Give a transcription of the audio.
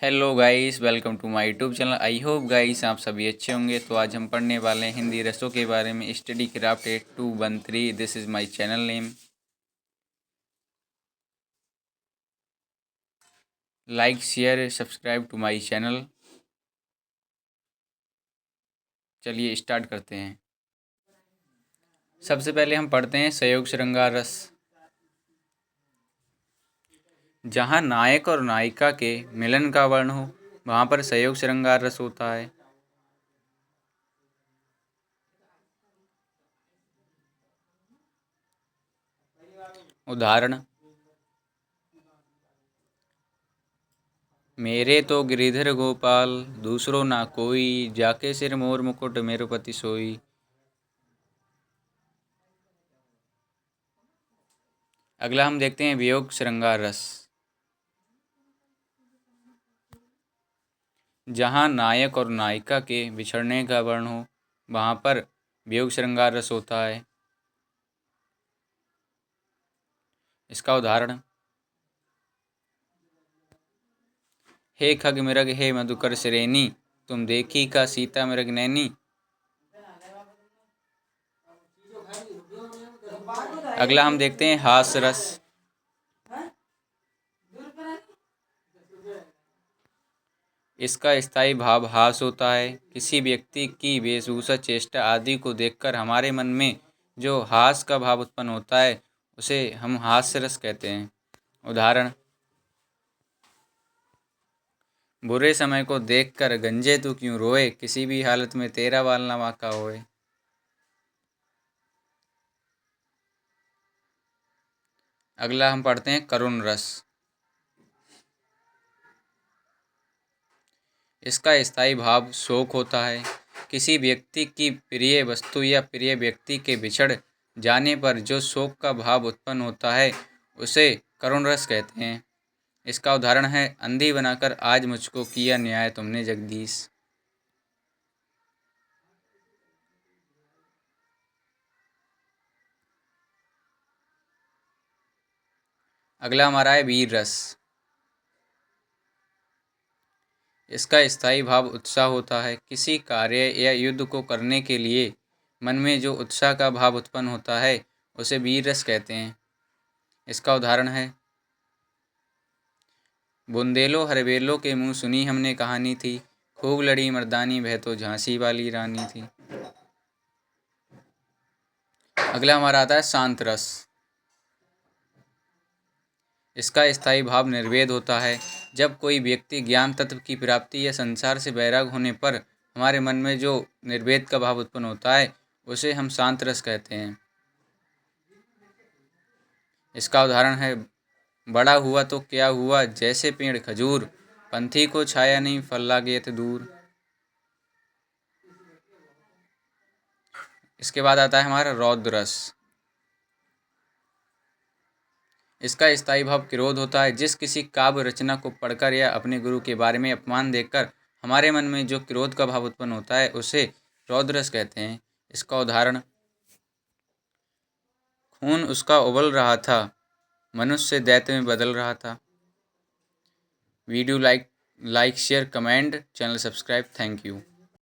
Hello guys, welcome to my YouTube channel. I hope guys आप सभी अच्छे होंगे। तो आज हम पढ़ने वाले हैं हिंदी रसों के बारे में। Study craft 8213, this is my channel name. Like share subscribe to my channel. चलिए स्टार्ट करते हैं। सबसे पहले हम पढ़ते हैं संयोग श्रृंगार रस। जहाँ नायक और नायिका के मिलन का वर्ण हो वहाँ पर संयोग श्रृंगार रस होता है। उदाहरण: मेरे तो गिरिधर गोपाल, दूसरो ना कोई, जाके सिर मोर मुकुट मेरो पति सोई। अगला हम देखते हैं वियोग श्रृंगार रस। जहाँ नायक और नायिका के बिछड़ने का वर्ण हो वहाँ पर वियोग श्रृंगार रस होता है। इसका उदाहरण: हे खग मृग हे मधुकर श्रेणी, तुम देखी का सीता मृग नैनी। अगला हम देखते हैं हास्य रस। इसका स्थायी भाव हास होता है। किसी व्यक्ति की वेशभूषा, चेष्टा आदि को देखकर हमारे मन में जो हास का भाव उत्पन्न होता है उसे हम हास्य रस कहते हैं। उदाहरण: बुरे समय को देखकर गंजे तू क्यों रोए, किसी भी हालत में तेरा बाल ना बांका होए। अगला हम पढ़ते हैं करुण रस। इसका स्थायी भाव शोक होता है। किसी व्यक्ति की प्रिय वस्तु या प्रिय व्यक्ति के बिछड़ जाने पर जो शोक का भाव उत्पन्न होता है उसे करुण रस कहते हैं। इसका उदाहरण है: अंधी बनाकर आज मुझको किया न्याय तुमने जगदीश। अगला हमारा है वीर रस। इसका स्थायी भाव उत्साह होता है। किसी कार्य या युद्ध को करने के लिए मन में जो उत्साह का भाव उत्पन्न होता है उसे वीर रस कहते हैं। इसका उदाहरण है: बुंदेलो हरवेलो के मुँह सुनी हमने कहानी थी, खूब लड़ी मर्दानी वह तो झांसी वाली रानी थी। अगला हमारा आता है शांत रस। इसका स्थायी भाव निर्वेद होता है। जब कोई व्यक्ति ज्ञान तत्व की प्राप्ति या संसार से वैराग होने पर हमारे मन में जो निर्वेद का भाव उत्पन्न होता है उसे हम शांत रस कहते हैं। इसका उदाहरण है: बड़ा हुआ तो क्या हुआ जैसे पेड़ खजूर, पंथी को छाया नहीं फल लागे अति दूर। इसके बाद आता है हमारा रौद्र रस। इसका स्थायी भाव क्रोध होता है। जिस किसी काव्य रचना को पढ़कर या अपने गुरु के बारे में अपमान देखकर हमारे मन में जो क्रोध का भाव उत्पन्न होता है उसे रौद्र रस कहते हैं। इसका उदाहरण: खून उसका उबल रहा था, मनुष्य दैत्य में बदल रहा था। Video like share comment, channel subscribe. Thank you.